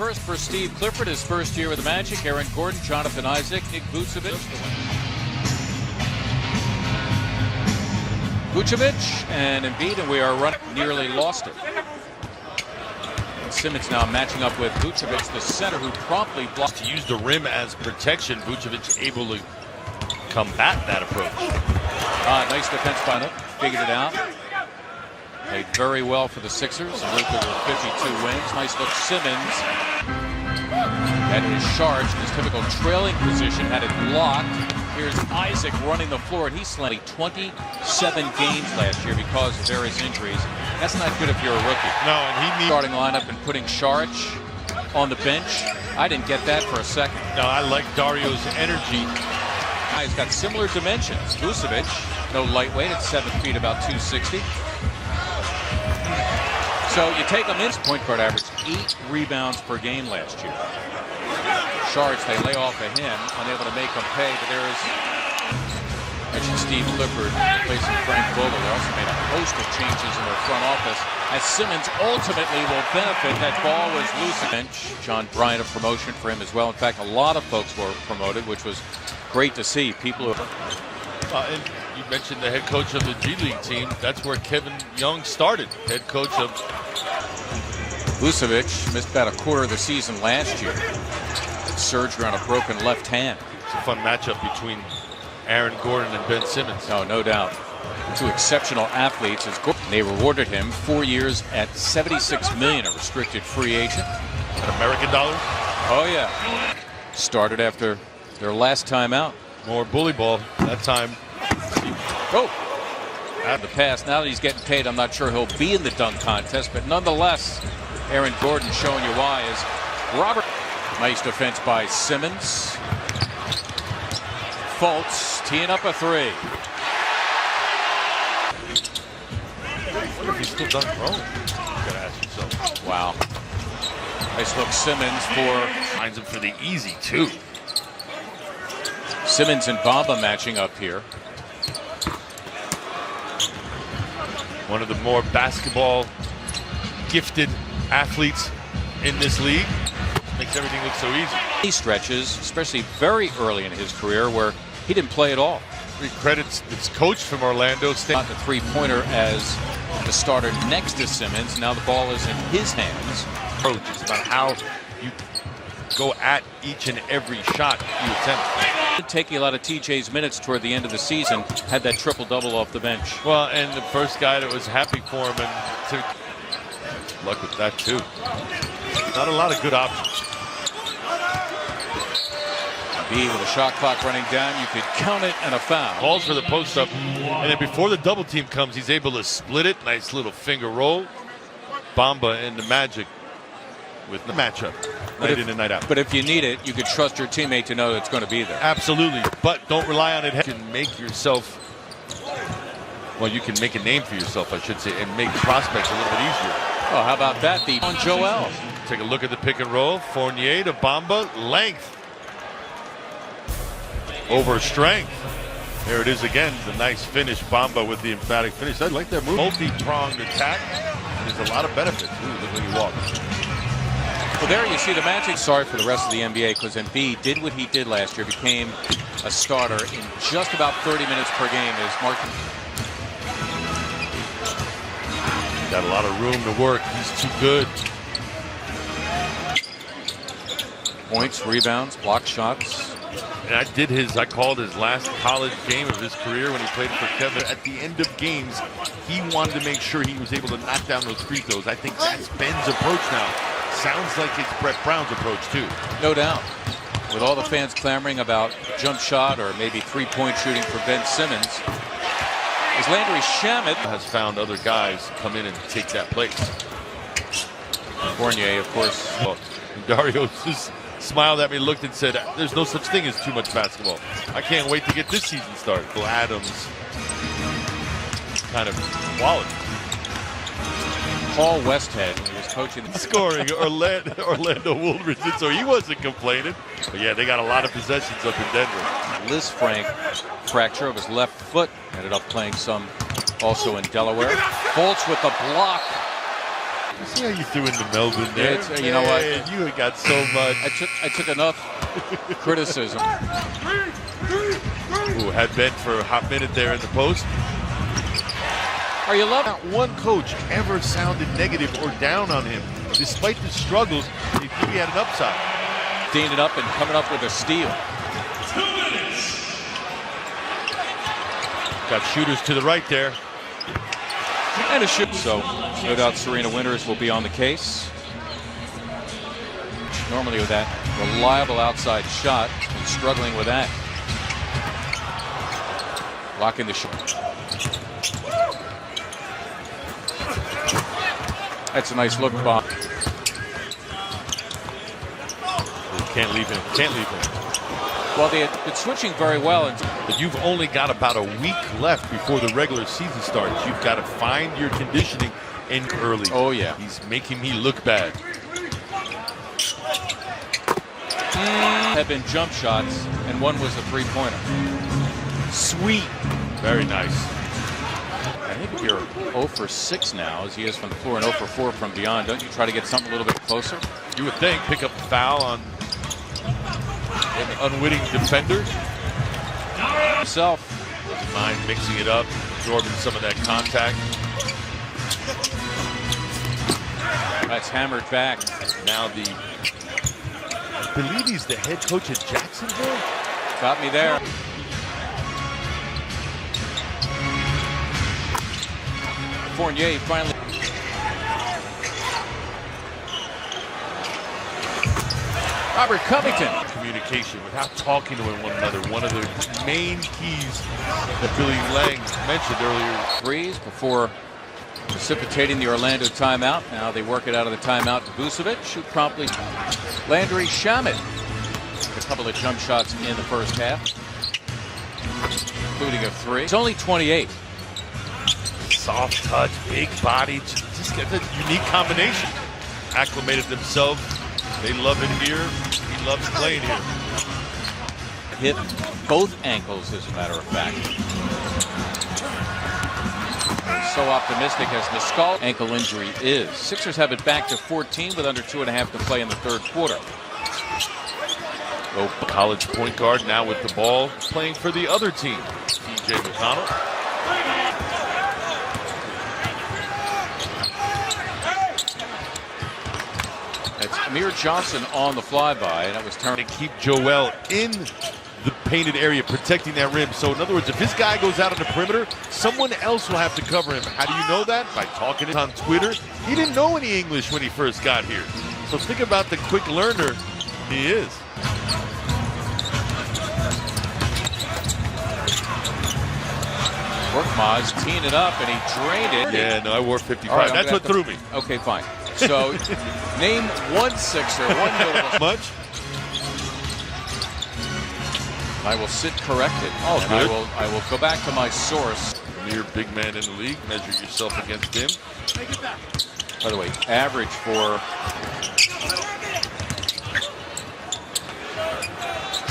First for Steve Clifford, his first year with the Magic. Aaron Gordon, Jonathan Isaac, Nick Vucevic. Vucevic and Embiid, and we are running. Nearly lost it. Simmons now matching up with Vucevic, the center, who promptly blocked. To use the rim as protection, Vucevic able to combat that approach. Nice defense by him. Figured it out. Played very well for the Sixers. Luka with 52 wins. Nice look. Simmons at his charge in his typical trailing position. Had it blocked. Here's Isaac running the floor, and he slanted 27 games last year because of various injuries. That's not good if you're a rookie. No, and he needs starting lineup and putting Saric on the bench. I didn't get that for a second. No, I like Dario's energy. He's got similar dimensions. Vucevic, no lightweight at 7 feet, about 260. So you take him in. Point guard averaged 8 rebounds per game last year. Saric, they lay off of him, unable to make him pay, but there is mentioned Steve Clifford replacing Frank Vogel. They also made a host of changes in their front office as Simmons ultimately will benefit. That ball was loose. Bench, John Bryant, a promotion for him as well. In fact, a lot of folks were promoted, which was great to see. People who and you mentioned the head coach of the G League team. That's where Kevin Young started, head coach of. Vucevic missed about a quarter of the season last year. Surgery on a broken left hand. It's a fun matchup between Aaron Gordon and Ben Simmons. No doubt. Two exceptional athletes. They rewarded him 4 years at $76 million, a restricted free agent. American dollars? Oh yeah. Started after their last time out. More bully ball that time. Out the pass. Now that he's getting paid, I'm not sure he'll be in the dunk contest, but nonetheless, Aaron Gordon showing you why is Robert. Nice defense by Simmons. Fultz teeing up a three. What if he's still done wrong? You gotta ask yourself. Wow. Nice look, Simmons for. Finds him for the easy too. Simmons and Bamba matching up here. One of the more basketball gifted athletes in this league. Makes everything look so easy. He stretches, especially very early in his career, where he didn't play at all. He credits its coach from Orlando State. Got the three-pointer as the starter next to Simmons. Now the ball is in his hands. Approach is about how you go at each and every shot you attempt. Taking a lot of TJ's minutes toward the end of the season, had that triple-double off the bench. Well, and the first guy that was happy for him, and luck with that too. Not a lot of good options. B with a shot clock running down, you could count it and a foul. Calls for the post up, and then before the double team comes, he's able to split it. Nice little finger roll. Bamba and the Magic with the matchup, night in and night out. But if you need it, you could trust your teammate to know it's going to be there. Absolutely, but don't rely on it. You can make yourself, well, you can make a name for yourself, I should say, and make prospects a little bit easier. Oh, how about that? The on Joel. Take a look at the pick and roll. Fournier to Bamba, length over strength. There it is again, the nice finish. Bamba with the emphatic finish. I like that move. Multi-pronged attack. There's a lot of benefits. Ooh, look when he walks. Well, there you see the Magic. Sorry for the rest of the NBA, because Embiid did what he did last year, became a starter in just about 30 minutes per game. As Martin got a lot of room to work. He's too good. Points, rebounds, block shots. And I called his last college game of his career when he played for Kevin. At the end of games, he wanted to make sure he was able to knock down those free throws. I think that's Ben's approach now. Sounds like it's Brett Brown's approach too. No doubt. With all the fans clamoring about jump shot or maybe three-point shooting for Ben Simmons, as Landry Shamet has found other guys come in and take that place. Fournier, of course. Well, Dario just smiled at me, looked and said, there's no such thing as too much basketball. I can't wait to get this season started. Bill Adams kind of quality. Paul Westhead, when he was coaching the scoring Orlando Wolverines, so he wasn't complaining. But yeah, they got a lot of possessions up in Denver. Liz Frank, fracture of his left foot, ended up playing some also in Delaware. Fultz with the block. See how you threw in the Melvin there? You know what? You got so much. I took enough criticism. Who had Ben for a hot minute there in the post. Are you loving? Not one coach ever sounded negative or down on him. Despite the struggles, they knew he had an upside. Deaning it up and coming up with a steal. 2 minutes. Got shooters to the right there. And a shoot. So no doubt Serena Winters will be on the case. Normally with that reliable outside shot and struggling with that. Blocking the shot. That's a nice look, Bob. Can't leave him. Can't leave him. Well, they had been switching very well. But you've only got about a week left before the regular season starts. You've got to find your conditioning in early. Oh, yeah. He's making me look bad. Had been jump shots, and one was a three-pointer. Sweet. Very nice. I think if you're 0 for 6 now, as he is from the floor, and 0 for 4 from beyond, don't you try to get something a little bit closer? You would think. Pick up the foul on an unwitting defender. Himself. Doesn't mind mixing it up, absorbing some of that contact. That's hammered back. Now I believe he's the head coach at Jacksonville. Got me there. Fournier finally. Robert Covington. Communication without talking to one another. One of the main keys that Billy Lang mentioned earlier. Threes before precipitating the Orlando timeout. Now they work it out of the timeout to Vucevic. Shoot promptly. Landry Shamet. A couple of jump shots in the first half, including a 3. It's only 28. Soft touch, big body, just get the unique combination. Acclimated themselves. They love it here. He loves playing here. Hit both ankles, as a matter of fact. So optimistic as Mescal ankle injury is. Sixers have it back to 14 with under 2.5 to play in the third quarter. Oh, college point guard now with the ball, playing for the other team. TJ McConnell. That's Amir Johnson on the flyby, and that was turned to keep Joel in the painted area, protecting that rim. So in other words, if his guy goes out on the perimeter, someone else will have to cover him. How do you know that? By talking it on Twitter. He didn't know any English when he first got here. So think about the quick learner he is. Korkmaz teeing it up, and he drained it. Yeah, no, I wore 55. Right, that's what threw me. Okay, fine. So, name one Sixer, one notable. Much? I will sit corrected. Oh, and good. I will go back to my source. Premier big man in the league. Measure yourself against him. By the way, average for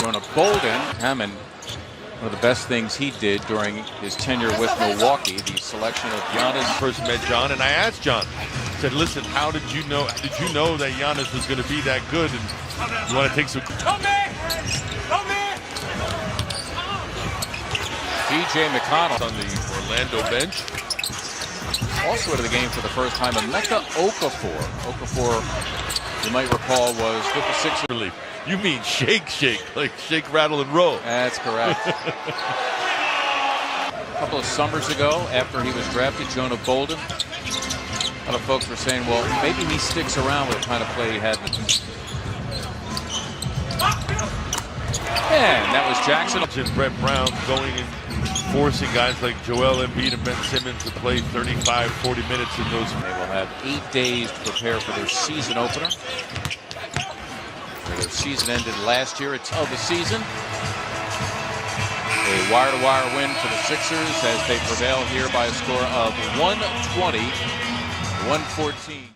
Jonah Bolden. Hammond, one of the best things he did during his tenure with Milwaukee, the selection of Giannis. First met John, and I asked John, I said, listen, how did you know that Giannis was going to be that good? And you want to take some... DJ McConnell on the Orlando bench. also into the game for the first time. Emeka Okafor. Okafor, you might recall, was with the Sixers. Relief. You mean shake, like shake, rattle, and roll. That's correct. A couple of summers ago, after he was drafted, Jonah Bolden, a lot of folks were saying, well, maybe he sticks around with the kind of play he had. And that was Jackson. And Brett Brown going and forcing guys like Joel Embiid and Ben Simmons to play 35, 40 minutes in those. They will have 8 days to prepare for their season opener. Their season ended last year. It's of the season. A wire-to-wire win for the Sixers as they prevail here by a score of 120-114.